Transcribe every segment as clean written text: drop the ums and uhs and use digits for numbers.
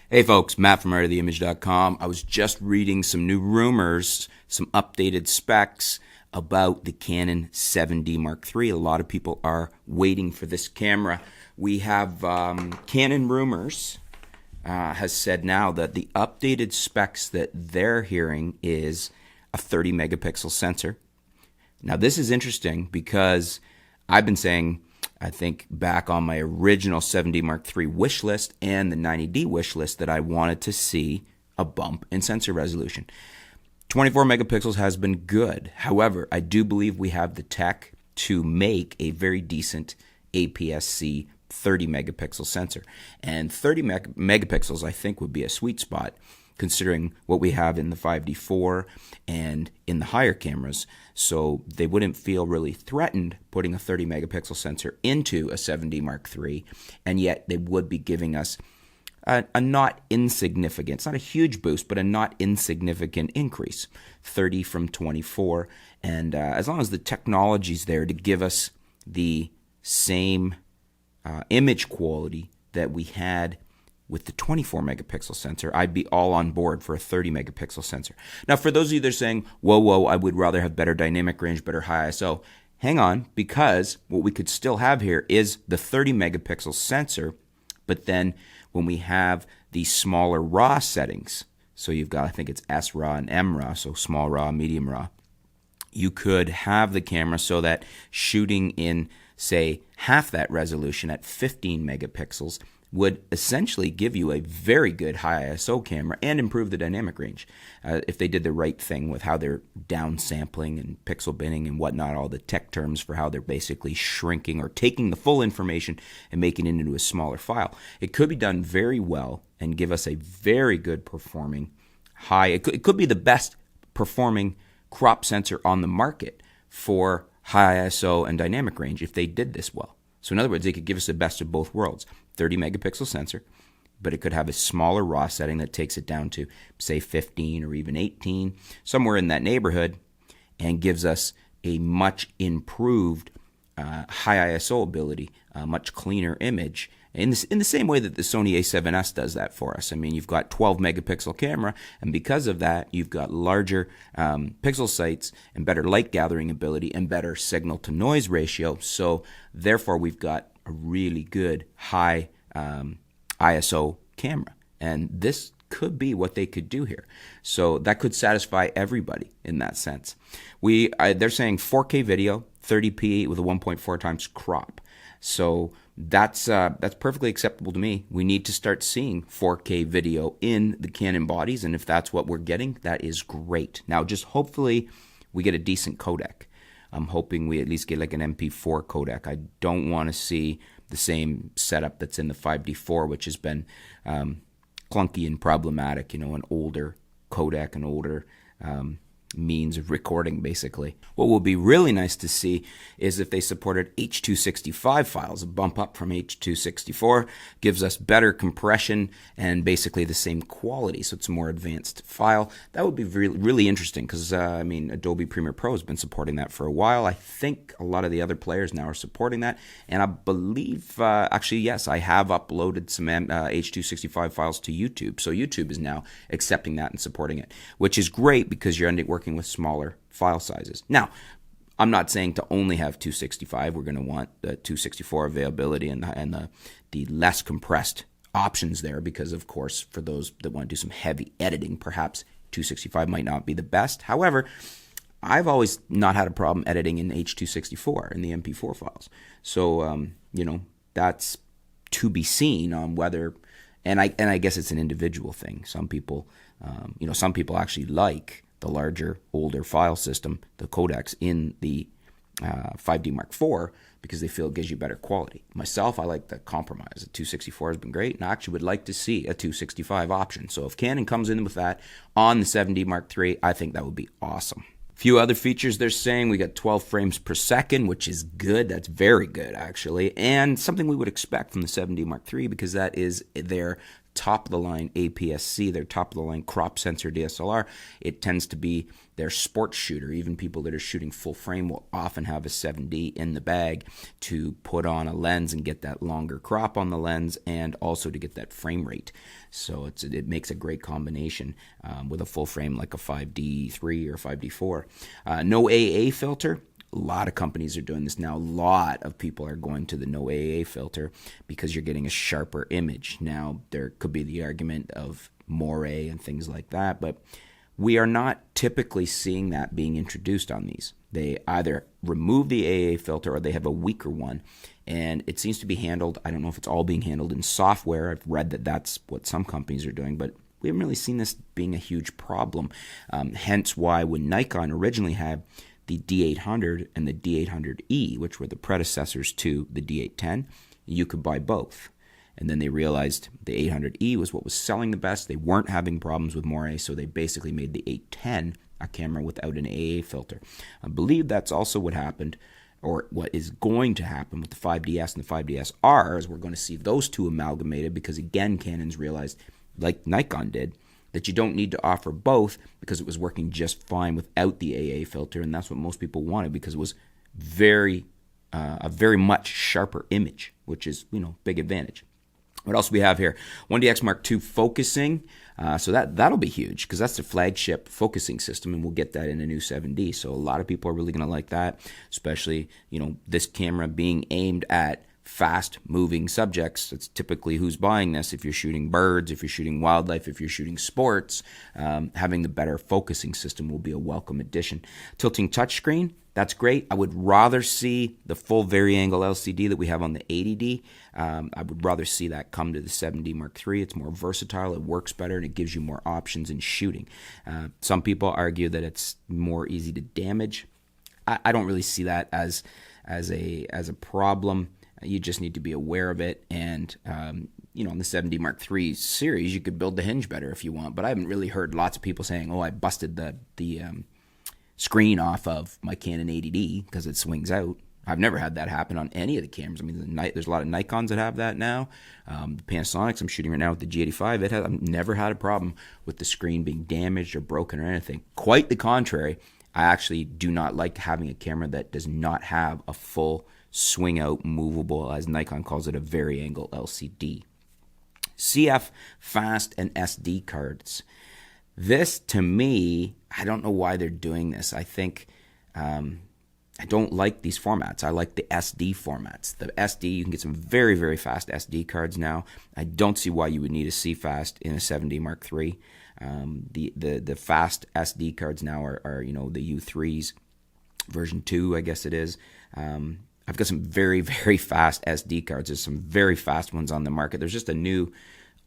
Hey folks, Matt from artoftheimage.com. I was just reading some new rumors, some updated specs about the Canon 7D Mark III. A lot of people are waiting for this camera. We have Canon Rumors has said now that the updated specs that they're hearing is a 30 megapixel sensor. Now this is interesting because I've been saying, I think back on my original 7D Mark III wish list and the 90D wish list, that I wanted to see a bump in sensor resolution. 24 megapixels has been good. However, I do believe we have the tech to make a very decent APS-C 30 megapixel sensor. And 30 megapixels I think would be a sweet spot, considering what we have in the 5D4 and in the higher cameras. So they wouldn't feel really threatened putting a 30 megapixel sensor into a 7D Mark III, and yet they would be giving us a not insignificant, it's not a huge boost, but a not insignificant increase, 30 from 24. And as long as the technology's there to give us the same image quality that we had with the 24 megapixel sensor, I'd be all on board for a 30 megapixel sensor. Now, for those of you that are saying, whoa, I would rather have better dynamic range, better high ISO, hang on, because what we could still have here is the 30 megapixel sensor, but then when we have the smaller RAW settings, so you've got, I think it's SRAW and MRAW, so small RAW, medium RAW, you could have the camera so that shooting in, say, half that resolution at 15 megapixels would essentially give you a very good high ISO camera and improve the dynamic range if they did the right thing with how they're downsampling and pixel binning and whatnot, all the tech terms for how they're basically shrinking or taking the full information and making it into a smaller file. It could be done very well and give us a very good performing high, it could be the best performing crop sensor on the market for high ISO and dynamic range if they did this well. So in other words, they could give us the best of both worlds. 30 megapixel sensor, but it could have a smaller RAW setting that takes it down to, say, 15 or even 18, somewhere in that neighborhood, and gives us a much improved high ISO ability, a much cleaner image, in the same way that the Sony A7S does that for us. I mean, you've got 12 megapixel camera, and because of that, you've got larger pixel sites and better light gathering ability and better signal to noise ratio. So therefore, we've got a really good high ISO camera, and this could be what they could do here. So that could satisfy everybody in that sense. They're saying 4K video, 30p with a 1.4 times crop. So that's perfectly acceptable to me. We need to start seeing 4K video in the Canon bodies, and if that's what we're getting, that is great. Now, just hopefully we get a decent codec. I'm hoping we at least get like an MP4 codec. I don't want to see the same setup that's in the 5D4, which has been clunky and problematic, an older codec, an older means of recording, basically. What will be really nice to see is if they supported H.265 files. A bump up from H.264 gives us better compression and basically the same quality, so it's a more advanced file. That would be really interesting because, Adobe Premiere Pro has been supporting that for a while. I think a lot of the other players now are supporting that, and I believe, actually, yes, I have uploaded some H.265 files to YouTube, so YouTube is now accepting that and supporting it, which is great because you're working with smaller file sizes. Now, I'm not saying to only have 265. We're going to want the 264 availability and the less compressed options there because, of course, for those that want to do some heavy editing, perhaps 265 might not be the best. However, I've always not had a problem editing in H.264 in the MP4 files. So, that's to be seen on whether, and I guess it's an individual thing. Some people, some people actually like the larger, older file system, the codecs in the 5D Mark IV, because they feel it gives you better quality. Myself, I like the compromise. The 264 has been great, and I actually would like to see a 265 option. So if Canon comes in with that on the 7D Mark III, I think that would be awesome. A few other features they're saying. We got 12 frames per second, which is good. That's very good, actually, and something we would expect from the 7D Mark III because that is their top of the line APS-C, their top of the line crop sensor DSLR. It tends to be their sports shooter. Even people that are shooting full frame will often have a 7D in the bag to put on a lens and get that longer crop on the lens, and also to get that frame rate. So it makes a great combination with a full frame like a 5D3 or 5D4. No AA filter. A lot of companies are doing this now. A lot of people are going to the no AA filter because you're getting a sharper image. Now, there could be the argument of moire and things like that, but we are not typically seeing that being introduced on these. They either remove the AA filter or they have a weaker one, and it seems to be handled. I don't know if it's all being handled in software. I've read that that's what some companies are doing, but we haven't really seen this being a huge problem. Hence why when Nikon originally had the D800 and the D800E, which were the predecessors to the D810, you could buy both. And then they realized the 800E was what was selling the best. They weren't having problems with moire, so they basically made the 810 a camera without an AA filter. I believe that's also what happened, or what is going to happen with the 5DS and the 5DSR, is we're going to see those two amalgamated because, again, Canon's realized, like Nikon did, that you don't need to offer both because it was working just fine without the AA filter, and that's what most people wanted because it was a very much sharper image, which is, big advantage. What else do we have here? 1DX Mark II focusing. So that'll be huge because that's the flagship focusing system, and we'll get that in a new 7D. So a lot of people are really going to like that, especially, this camera being aimed at fast-moving subjects. That's typically who's buying this. If you're shooting birds, if you're shooting wildlife, if you're shooting sports, having the better focusing system will be a welcome addition. Tilting touchscreen, that's great. I would rather see the full vari-angle LCD that we have on the 80D. I would rather see that come to the 7D Mark III. It's more versatile, it works better, and it gives you more options in shooting. Some people argue that it's more easy to damage. I don't really see that as a problem. You just need to be aware of it, and on the 7D Mark III series, you could build the hinge better if you want. But I haven't really heard lots of people saying, "Oh, I busted the screen off of my Canon 80D because it swings out." I've never had that happen on any of the cameras. I mean, there's a lot of Nikons that have that now. The Panasonics I'm shooting right now with the G85, I've never had a problem with the screen being damaged or broken or anything. Quite the contrary. I actually do not like having a camera that does not have a full swing out movable, as Nikon calls it, a vari-angle LCD. CF fast and SD cards. This, to me, I don't know why they're doing this. I think I don't like these formats. I like the SD formats. The SD, you can get some very, very fast SD cards now. I don't see why you would need a CFast in a 7D Mark III. The fast SD cards now are the U3s, version 2, I guess it is. I've got some very, very fast SD cards. There's some very fast ones on the market. There's just a new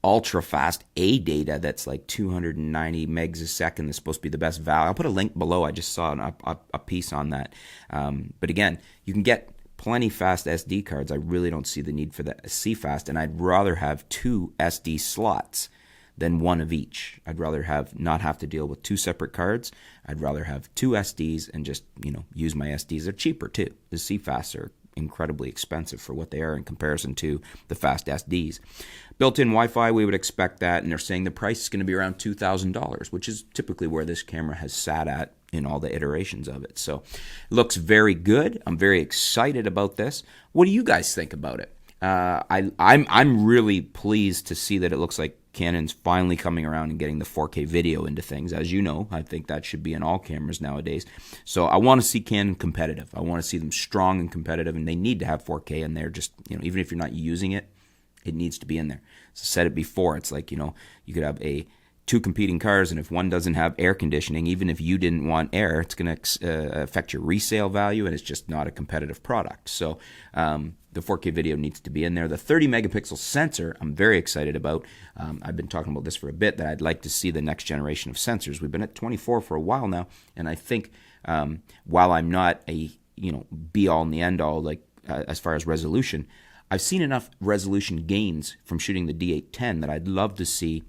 ultra fast A data that's like 290 megs a second. That's supposed to be the best value. I'll put a link below. I just saw a piece on that. But again, you can get plenty fast SD cards. I really don't see the need for the CFast, and I'd rather have 2 SD slots than one of each. I'd rather not have to deal with 2 separate cards. I'd rather have 2 SDs and just use my SDs. They're cheaper too. The CFasts are incredibly expensive for what they are in comparison to the fast SDs. Built-in Wi-Fi, we would expect that, and they're saying the price is going to be around $2,000, which is typically where this camera has sat at in all the iterations of it. So it looks very good. I'm very excited about this. What do you guys think about it? I'm really pleased to see that it looks like Canon's finally coming around and getting the 4K video into things. As you know, I think that should be in all cameras nowadays. So I want to see Canon competitive. I want to see them strong and competitive, and they need to have 4K in there. Just even if you're not using it, it needs to be in there. So I said it before. It's like you could have 2 competing cars, and if one doesn't have air conditioning, even if you didn't want air, it's going to affect your resale value, and it's just not a competitive product. So the 4K video needs to be in there. The 30 megapixel sensor, I'm very excited about. I've been talking about this for a bit, that I'd like to see the next generation of sensors. We've been at 24 for a while now, and I think while I'm not a be-all and the end-all as far as resolution, I've seen enough resolution gains from shooting the D810 that I'd love to see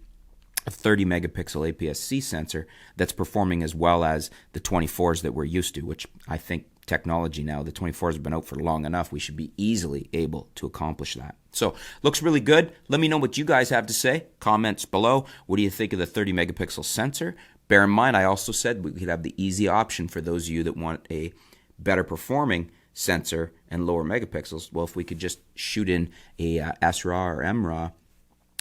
a 30 megapixel APS-C sensor that's performing as well as the 24s that we're used to, which I think technology now. The 24 has been out for long enough. We should be easily able to accomplish that. So, looks really good. Let me know what you guys have to say. Comments below. What do you think of the 30 megapixel sensor? Bear in mind, I also said we could have the easy option for those of you that want a better performing sensor and lower megapixels. Well, if we could just shoot in a SRAW or MRAW,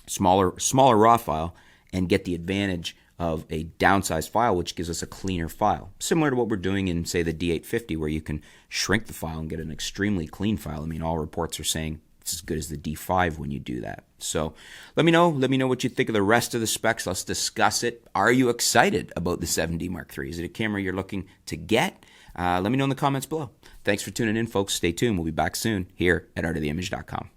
smaller RAW file, and get the advantage of a downsized file, which gives us a cleaner file. Similar to what we're doing in, say, the D850, where you can shrink the file and get an extremely clean file. I mean, all reports are saying it's as good as the D5 when you do that. So let me know what you think of the rest of the specs. Let's discuss it. Are you excited about the 7D Mark III? Is it a camera you're looking to get? Let me know in the comments below. Thanks for tuning in, folks. Stay tuned. We'll be back soon here at artoftheimage.com.